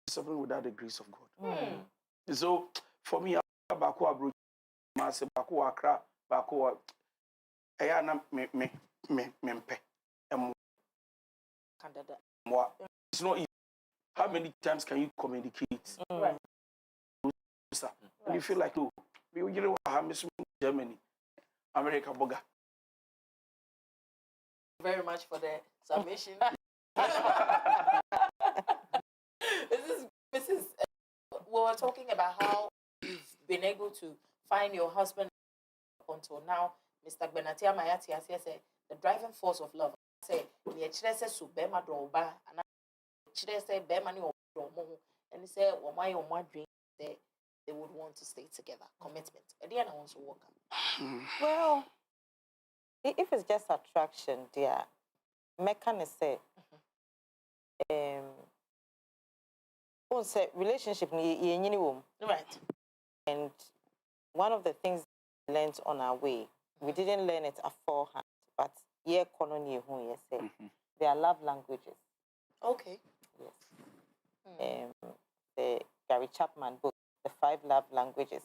Speaker 4: discipline without the grace of God. So for me, Bako Abro, Master Bako Akra, Bako Ayana Mempe. It's not easy. How many times can you communicate?
Speaker 2: Right.
Speaker 4: And you feel like, oh, you know, I'm Germany, America, Boga.
Speaker 2: Very much for the submission. Mrs. We were talking about how you've been able to find your husband until now. Mr. Benatia Mayati has said the driving force of love. Say, the chile so bema droba, and chile say bema ni omo, and he said, "Well, my dream, they would want to stay together." Commitment. And then I want to work out.
Speaker 3: Well, if it's just attraction, dear, mechanic say, relationship
Speaker 2: Right.
Speaker 3: and one of the things we learned on our way, we didn't learn it beforehand, but yeah, colony who say they are love languages.
Speaker 2: Okay.
Speaker 3: Yes. The Gary Chapman book, The 5 Love Languages.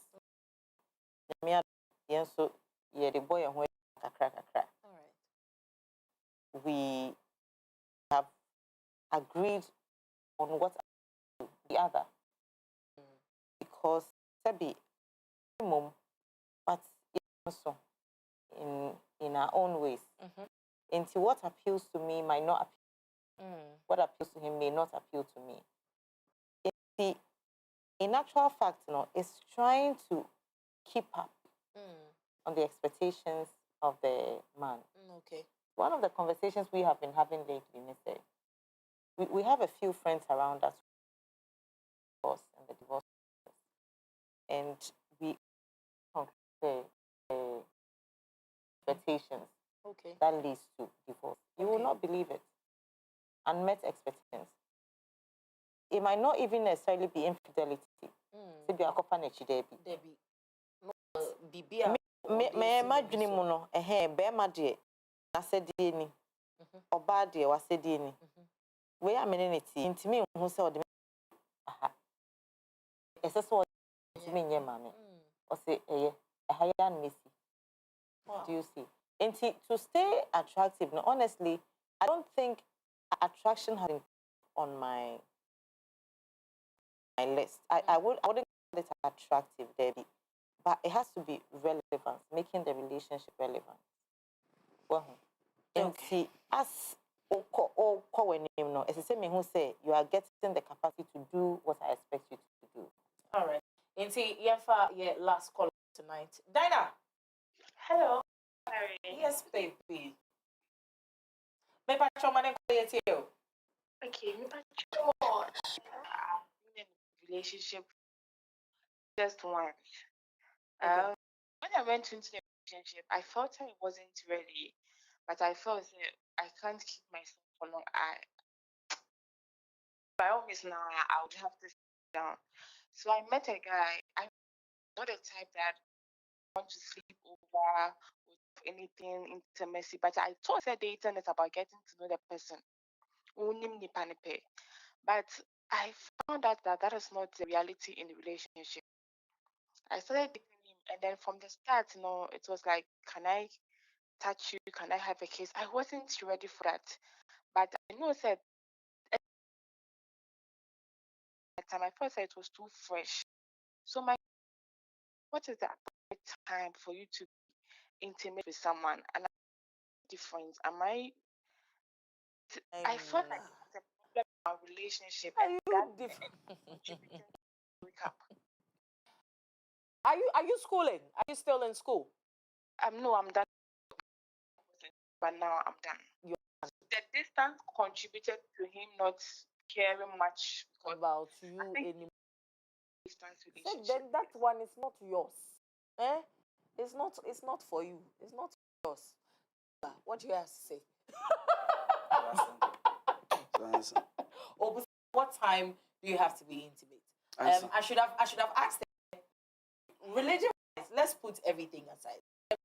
Speaker 3: So yeah, the boy and kakra.
Speaker 2: All right.
Speaker 3: We have agreed on what the other, because Sebi, but also in our own ways. Into what appeals to me might not appeal. What appeals to him may not appeal to me. In actual fact, it's trying to keep up on the expectations of the man.
Speaker 2: Okay.
Speaker 3: One of the conversations we have been having lately is we have a few friends around us and the divorce, and we compare expectations that leads to divorce. You will not believe it. Unmet expectations. It might not even necessarily be infidelity. Me madwene mu no bema de asɛdeɛ ni ɔbaa deɛ wasɛdeɛ ni we amene ne ti ntimi hu sɛ ɔde aha ɛsɛ sɛ ɔntimi nyɛ maame ɔsɛ ɛyɛ aha ya no mesi. Do you see? And to stay attractive, no, honestly, I don't think attraction has been on my list. I wouldn't call it attractive, Debbie, but it has to be relevant, making the relationship relevant. Well, and see, as when you know, as I say, me who say you are getting the capacity to do what I expect you to do.
Speaker 2: All right. And see, yeah, last call tonight, Dinah.
Speaker 5: Hello. Sorry.
Speaker 2: Yes, baby. Maybe I show my name for you.
Speaker 5: Okay, maybe I'm in a relationship just once. When I went into the relationship, I felt I wasn't ready, but I felt I can't keep myself for long. By all means, now I would have to sit down. So I met a guy. I'm not the type that want to sleep over with anything intimacy, but I thought that dating is about getting to know the person. But I found out that that is not the reality in the relationship. I started dating him, and then from the start, it was like, can I touch you? Can I have a kiss? I wasn't ready for that. But I know that at the time I felt that it was too fresh. So what is the appropriate time for you to be intimate with someone? And different. I felt like it's a problem in our relationship,
Speaker 2: Are
Speaker 5: and
Speaker 2: you
Speaker 5: that
Speaker 2: different?
Speaker 5: contributing to the breakup.
Speaker 2: Are you schooling? Are you still in school?
Speaker 5: No, I'm done. But now I'm done. The distance contributed to him not caring much
Speaker 2: About you anymore.
Speaker 5: Distance
Speaker 2: So
Speaker 5: relationship.
Speaker 2: then that one is not yours. It's not for you. It's not yours. What do you have to say? Or what time do you have to be intimate? I should have asked them, religion-wise, let's put everything aside. The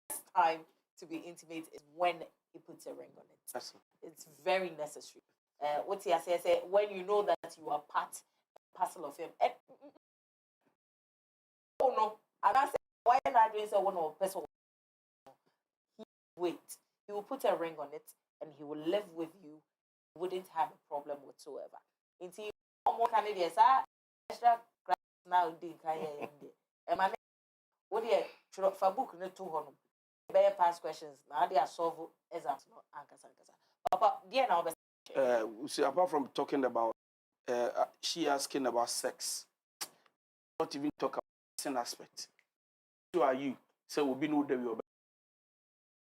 Speaker 2: best time to be intimate is when he puts a ring on it. It's very necessary. What he said, when you know that you are part and parcel of him. And, oh no, and I said, why not doing so one more person? He wait. He will put a ring on it and he will live with you. You wouldn't have a problem whatsoever. Until more Canadians are extra now doing and my what you for book no 200 bear past questions now they are solve exams no ankasa. Papa dear now
Speaker 4: see, apart from talking about she asking about sex, not even talk about sin aspect. Who are you? Say we'll be no there.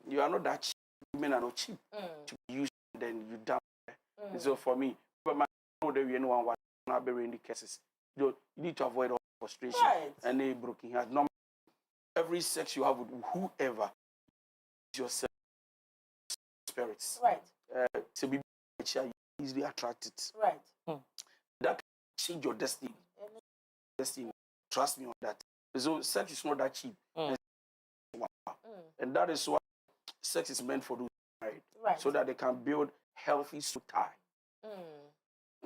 Speaker 4: You are not that cheap. Women are not cheap to be used, then you down there. So for me, but my know that we know one not bury in the cases. You need to avoid all frustration and a broken heart. No, every sex you have with whoever is yourself spirits.
Speaker 2: Right.
Speaker 4: To be easily attracted.
Speaker 2: Right.
Speaker 4: That can change your destiny. Destiny. Trust me on that. So sex is not that cheap. And that is why sex is meant for those married. Right. So that they can build healthy tie.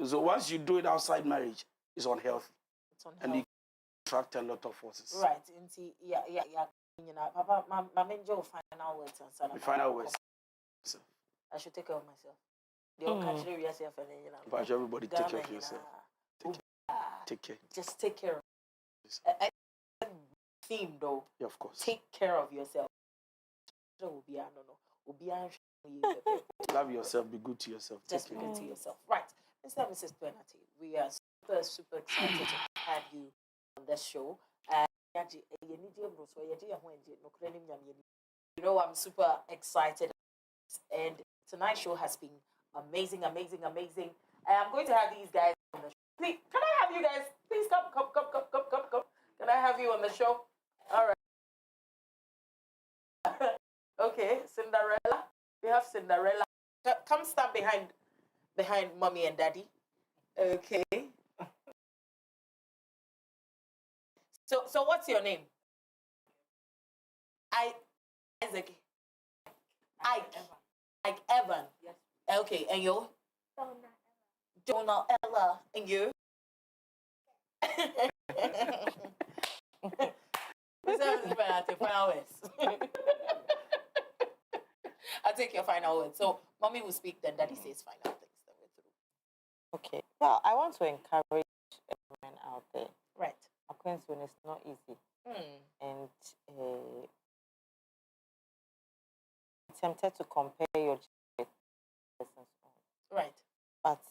Speaker 4: So once you do it outside marriage, it's unhealthy. And you attract a lot of forces.
Speaker 2: Right. Yeah. You know, Papa, my major final words and son.
Speaker 4: The final words.
Speaker 2: I should take care of myself. They all catch yourself and then, you know.
Speaker 4: But everybody take care of yourself. Take care.
Speaker 2: Just take care of theme though.
Speaker 4: Yeah, of course.
Speaker 2: Take care of yourself.
Speaker 4: Love yourself, be good to yourself.
Speaker 2: Just be good to yourself. Right. Mr. and Mrs. Penalty, we are super excited to have you on this show. You know, I'm super excited. And tonight's show has been amazing. I'm going to have these guys on the show. Please, can I have you guys? Please come. Can I have you on the show? All right. Okay, Cinderella. We have Cinderella. Come stand behind mommy and daddy. Okay. So what's your name? Isaac. Ike Evan. Yes. Okay, and you? Donna Ella. And you? Final words. I'll take your final words. So mommy will speak, then daddy says final things. Then we're through.
Speaker 3: Okay. Well, I want to encourage everyone out there.
Speaker 2: Right.
Speaker 3: Acquaintance is not easy. And tempted to compare your with person's own.
Speaker 2: Right.
Speaker 3: But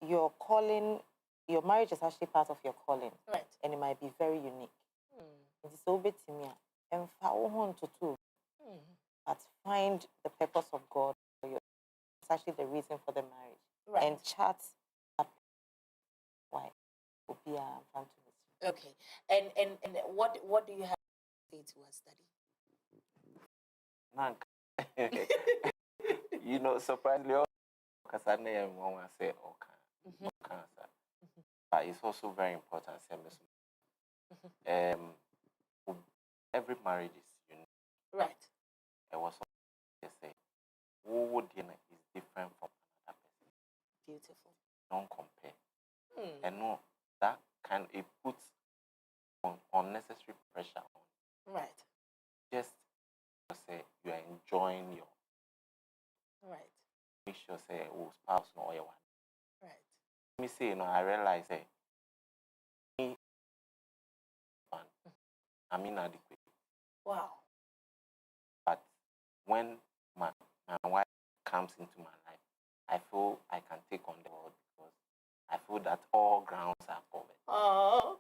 Speaker 3: your calling, your marriage is actually part of your calling.
Speaker 2: Right.
Speaker 3: And it might be very unique. It is so bit to me. And but find the purpose of God for you. It's actually the reason for the marriage.
Speaker 2: Right.
Speaker 3: And chat up why.
Speaker 2: Okay. And what do you have to say to us, Daddy?
Speaker 1: You know, surprisingly, because I never want to say cancer. But it's also very important. Every marriage is unique.
Speaker 2: Right.
Speaker 1: It was say who would is different from another person.
Speaker 2: Beautiful.
Speaker 1: Don't compare. And no, that it puts unnecessary pressure on.
Speaker 2: Right.
Speaker 1: Just say you are enjoying your.
Speaker 2: Right.
Speaker 1: Make sure say spouse no your one.
Speaker 2: Right.
Speaker 1: Let me say I realize me I'm inadequate.
Speaker 2: Wow.
Speaker 1: But when my wife comes into my life, I feel I can take on the world because I feel that all grounds are covered.
Speaker 2: Oh.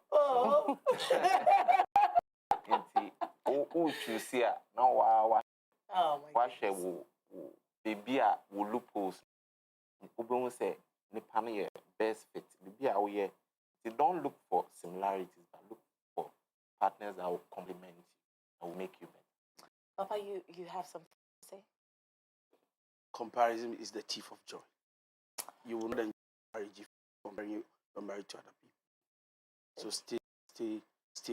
Speaker 1: Choose here now. Wow.
Speaker 2: Oh my
Speaker 1: goodness. Baby, will loopholes. Ubon say, Nipani best fit. Baby, they don't look for similarities, but look for partners that will complement you and will make you better.
Speaker 2: Papa, you have something to say?
Speaker 4: comparison is the thief of joy. You will not enjoy marriage if you're married to other people. So stay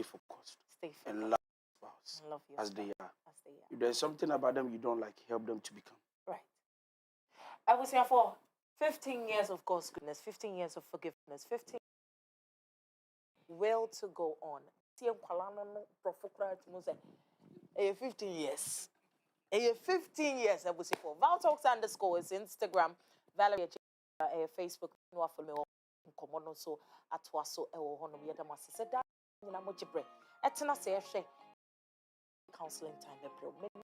Speaker 4: focused
Speaker 3: Stay
Speaker 4: and
Speaker 3: focused.
Speaker 4: love your spouse
Speaker 3: Love your
Speaker 4: as they
Speaker 3: spouse
Speaker 4: are.
Speaker 3: as they are.
Speaker 4: If there's something about them you don't like, help them to become.
Speaker 3: Right. I was here for 15 years of God's goodness, 15 years of forgiveness, 15 will to go on. 15 years. 15 years, I was here for. Valtalks_ is Instagram, Valerie Facebook, no follow me on so at waso honum yedamasi said that you know much break. Etna say counseling time.